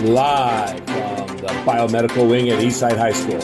live from the biomedical wing at Eastside High School.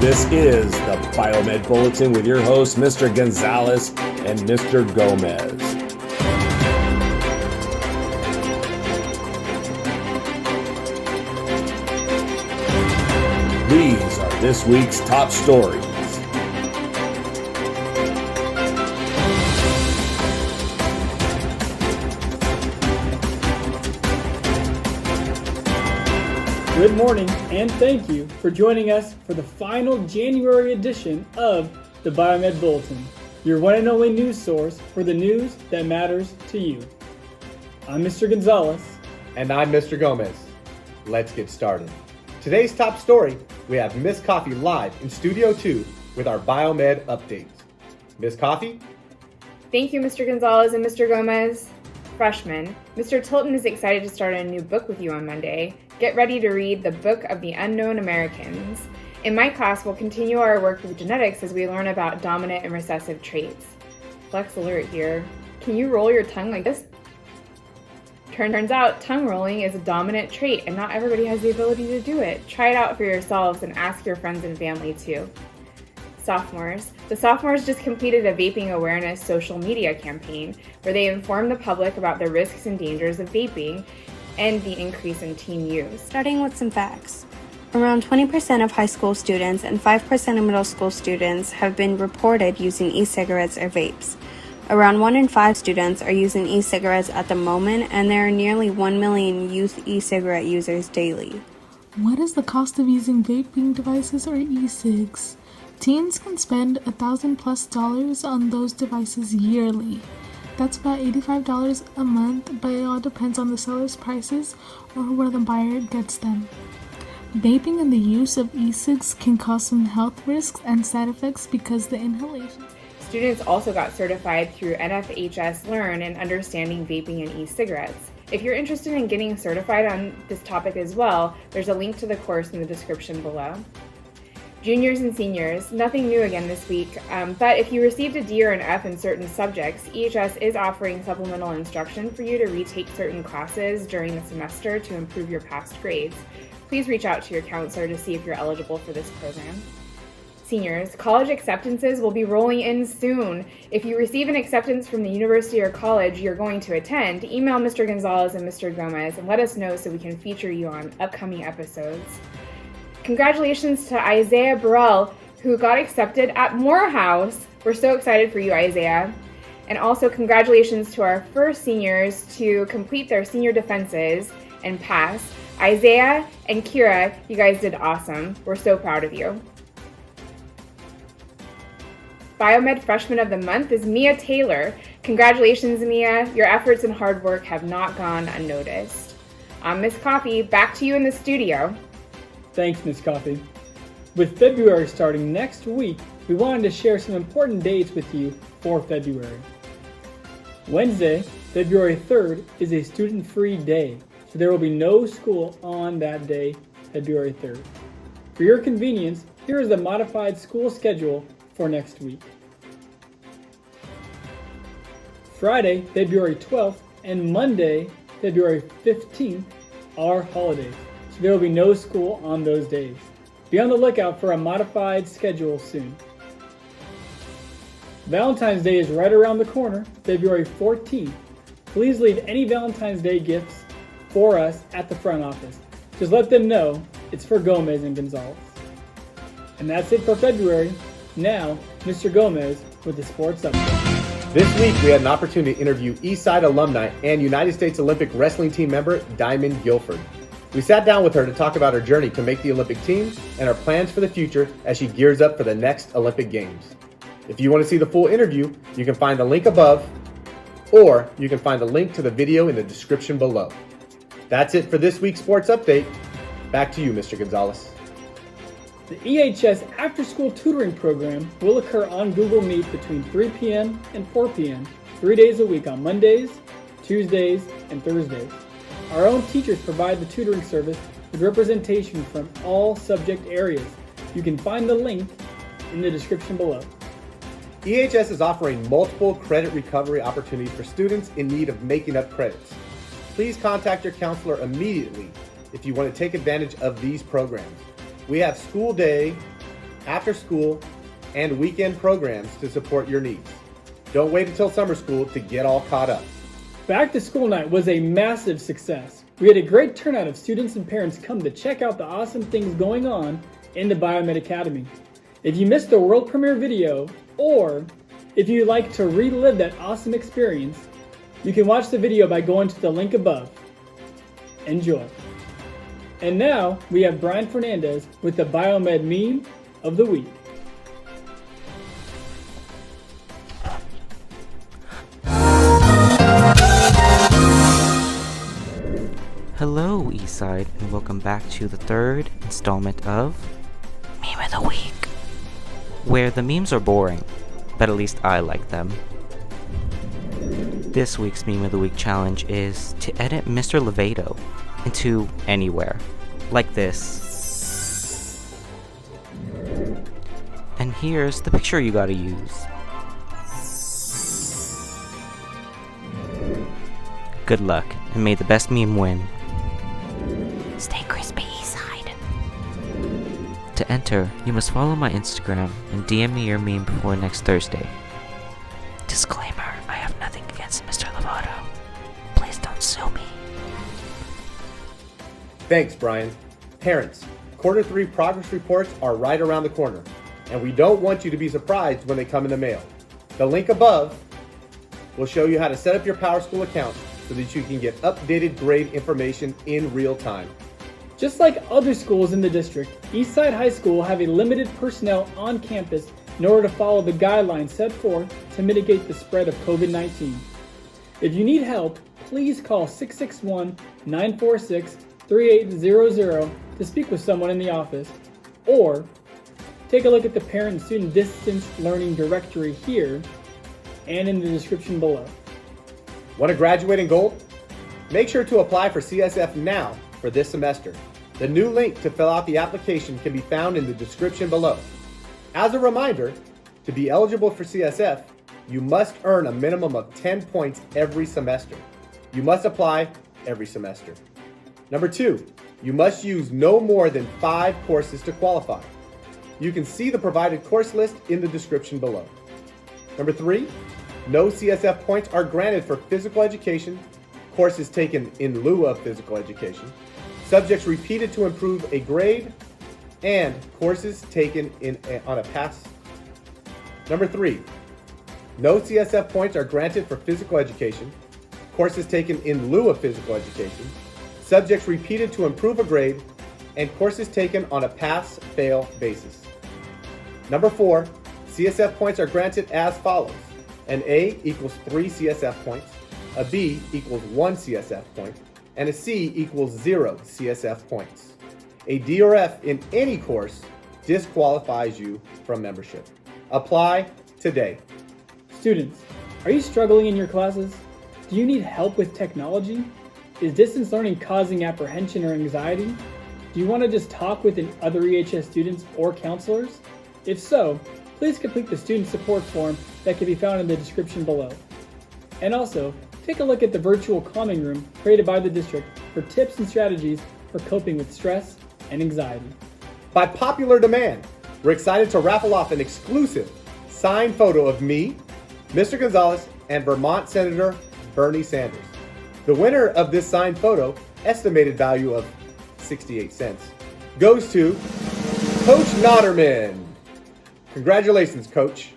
This is the Biomed Bulletin with your hosts, Mr. Gonzalez and Mr. Gomez. These are this week's top stories. Good morning, and thank you for joining us for the final January edition of the Biomed Bulletin, your one and only news source for the news that matters to you. I'm Mr. Gonzalez. And I'm Mr. Gomez. Let's get started. Today's top story, we have Miss Coffee live in Studio 2 with our Biomed updates. Miss Coffee? Thank you, Mr. Gonzalez and Mr. Gomez. Freshmen, Mr. Tilton is excited to start a new book with you on Monday. Get ready to read the Book of the Unknown Americans. In my class, we'll continue our work with genetics as we learn about dominant and recessive traits. Flex alert here. Can you roll your tongue like this? Turns out tongue rolling is a dominant trait and not everybody has the ability to do it. Try it out for yourselves and ask your friends and family too. Sophomores. The sophomores just completed a vaping awareness social media campaign where they informed the public about the risks and dangers of vaping and the increase in teen use. Starting with some facts. Around 20% of high school students and 5% of middle school students have been reported using e-cigarettes or vapes. Around 1 in 5 students are using e-cigarettes at the moment, and there are nearly 1 million youth e-cigarette users daily. What is the cost of using vaping devices or e-cigs? Teens can spend $1,000+ on those devices yearly. That's about $85 a month, but it all depends on the seller's prices or where the buyer gets them. Vaping and the use of e-cigs can cause some health risks and side effects because the inhalation. Students also got certified through NFHS Learn in understanding vaping and e-cigarettes. If you're interested in getting certified on this topic as well, there's a link to the course in the description below. Juniors and seniors, nothing new again this week, but if you received a D or an F in certain subjects, EHS is offering supplemental instruction for you to retake certain classes during the semester to improve your past grades. Please reach out to your counselor to see if you're eligible for this program. Seniors, college acceptances will be rolling in soon. If you receive an acceptance from the university or college you're going to attend, email Mr. Gonzalez and Mr. Gomez and let us know so we can feature you on upcoming episodes. Congratulations to Isaiah Burrell, who got accepted at Morehouse. We're so excited for you, Isaiah. And also congratulations to our first seniors to complete their senior defenses and pass. Isaiah and Kira, you guys did awesome. We're so proud of you. Biomed Freshman of the Month is Mia Taylor. Congratulations, Mia. Your efforts and hard work have not gone unnoticed. Miss Coffee, back to you in the studio. Thanks, Miss Coffee. With February starting next week, we wanted to share some important dates with you for February. Wednesday, February 3rd, is a student-free day, so there will be no school on that day, February 3rd. For your convenience, here is the modified school schedule for next week. Friday, February 12th, and Monday, February 15th, are holidays, so there will be no school on those days. Be on the lookout for a modified schedule soon. Valentine's Day is right around the corner, February 14th. Please leave any Valentine's Day gifts for us at the front office. Just let them know it's for Gomez and Gonzalez. And that's it for February. Now, Mr. Gomez with the sports update. This week we had an opportunity to interview Eastside alumni and United States Olympic wrestling team member Diamond Guilford. We sat down with her to talk about her journey to make the Olympic team and her plans for the future as she gears up for the next Olympic Games. If you want to see the full interview, you can find the link above, or you can find the link to the video in the description below. That's it for this week's sports update. Back to you, Mr. Gonzalez. The EHS after-school tutoring program will occur on Google Meet between 3 p.m. and 4 p.m. 3 days a week on Mondays, Tuesdays, and Thursdays. Our own teachers provide the tutoring service with representation from all subject areas. You can find the link in the description below. EHS is offering multiple credit recovery opportunities for students in need of making up credits. Please contact your counselor immediately if you want to take advantage of these programs. We have school day, after school, and weekend programs to support your needs. Don't wait until summer school to get all caught up. Back to School Night was a massive success. We had a great turnout of students and parents come to check out the awesome things going on in the Biomed Academy. If you missed the world premiere video, or if you'd like to relive that awesome experience, you can watch the video by going to the link above. Enjoy. And now we have Brian Fernandez with the Biomed meme of the week. Hello, Eastside, and welcome back to the third installment of Meme of the Week, where the memes are boring, but at least I like them. This week's Meme of the Week challenge is to edit Mr. Levato into anywhere, like this. And here's the picture you gotta use. Good luck, and may the best meme win. Stay crispy, Eastside. To enter, you must follow my Instagram and DM me your meme before next Thursday. Disclaimer, I have nothing against Mr. Levato. Please don't sue me. Thanks, Brian. Parents, quarter 3 progress reports are right around the corner, and we don't want you to be surprised when they come in the mail. The link above will show you how to set up your PowerSchool account so that you can get updated grade information in real time. Just like other schools in the district, Eastside High School will have a limited personnel on campus in order to follow the guidelines set forth to mitigate the spread of COVID-19. If you need help, please call 661-946-3800 to speak with someone in the office, or take a look at the Parent and Student Distance Learning Directory here and in the description below. Want to graduate in gold? Make sure to apply for CSF now for this semester. The new link to fill out the application can be found in the description below. As a reminder, to be eligible for CSF, you must earn a minimum of 10 points every semester. You must apply every semester. Number 2, you must use no more than 5 courses to qualify. You can see the provided course list in the description below. Number 3, no CSF points are granted for physical education, courses taken in lieu of physical education, subjects repeated to improve a grade, and courses taken on a pass. Number 3, no CSF points are granted for physical education, courses taken in lieu of physical education, subjects repeated to improve a grade, and courses taken on a pass-fail basis. Number 4, CSF points are granted as follows. An A equals 3 CSF points, a B equals 1 CSF point, and a C equals 0 CSF points. A D or F in any course disqualifies you from membership. Apply today. Students, are you struggling in your classes? Do you need help with technology? Is distance learning causing apprehension or anxiety? Do you want to just talk with other EHS students or counselors? If so, please complete the student support form that can be found in the description below. And also, take a look at the virtual calming room created by the district for tips and strategies for coping with stress and anxiety. By popular demand, we're excited to raffle off an exclusive signed photo of me, Mr. Gonzalez, and Vermont Senator Bernie Sanders. The winner of this signed photo, estimated value of 68 cents, goes to Coach Notterman. Congratulations, Coach.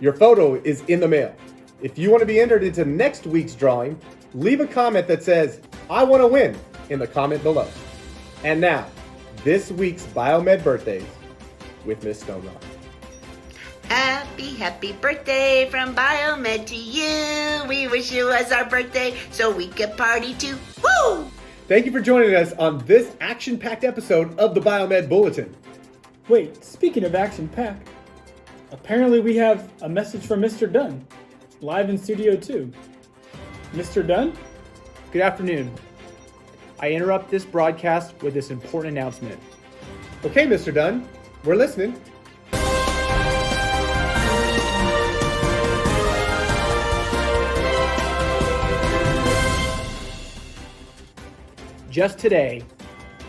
Your photo is in the mail. If you want to be entered into next week's drawing, leave a comment that says, "I want to win," in the comment below. And now, this week's Biomed birthdays with Miss Stone Rock. Happy birthday from Biomed to you. We wish it was our birthday so we could party too. Woo! Thank you for joining us on this action-packed episode of the Biomed Bulletin. Wait, speaking of action-packed, apparently we have a message from Mr. Dunn, live in studio too. Mr. Dunn? Good afternoon. I interrupt this broadcast with this important announcement. Okay, Mr. Dunn, we're listening. Just today,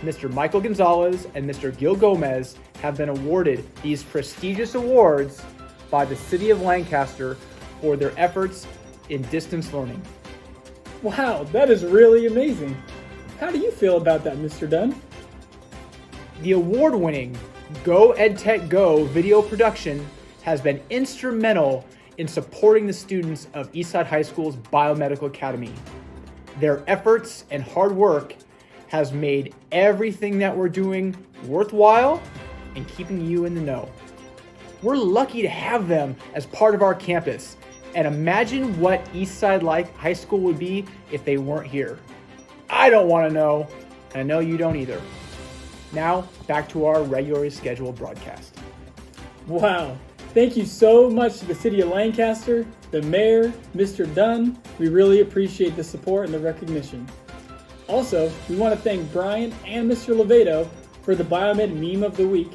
Mr. Michael Gonzalez and Mr. Gil Gomez have been awarded these prestigious awards by the City of Lancaster for their efforts in distance learning. Wow, that is really amazing. How do you feel about that, Mr. Dunn? The award-winning Go EdTech Go video production has been instrumental in supporting the students of Eastside High School's Biomedical Academy. Their efforts and hard work has made everything that we're doing worthwhile and keeping you in the know. We're lucky to have them as part of our campus, and imagine what Eastside High School would be if they weren't here. I don't want to know, and I know you don't either. Now, back to our regularly scheduled broadcast. Wow, thank you so much to the City of Lancaster, the Mayor, Mr. Dunn. We really appreciate the support and the recognition. Also, we want to thank Brian and Mr. Levato for the Biomed Meme of the Week,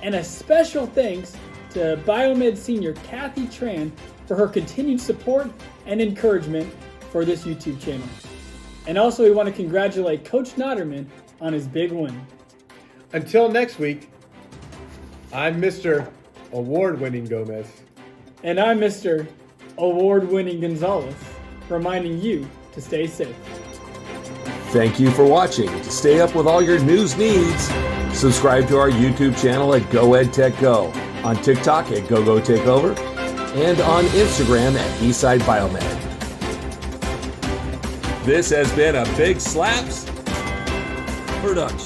and a special thanks to Biomed Senior Kathy Tran for her continued support and encouragement for this YouTube channel. And also, we want to congratulate Coach Notterman on his big win. Until next week, I'm Mr. Award-winning Gomez. And I'm Mr. Award-winning Gonzalez, reminding you to stay safe. Thank you for watching. To stay up with all your news needs, subscribe to our YouTube channel at Go EdTech Go, on TikTok at GoGoTakeover, and on Instagram at Eastside Biomed. This has been a Big Slaps production.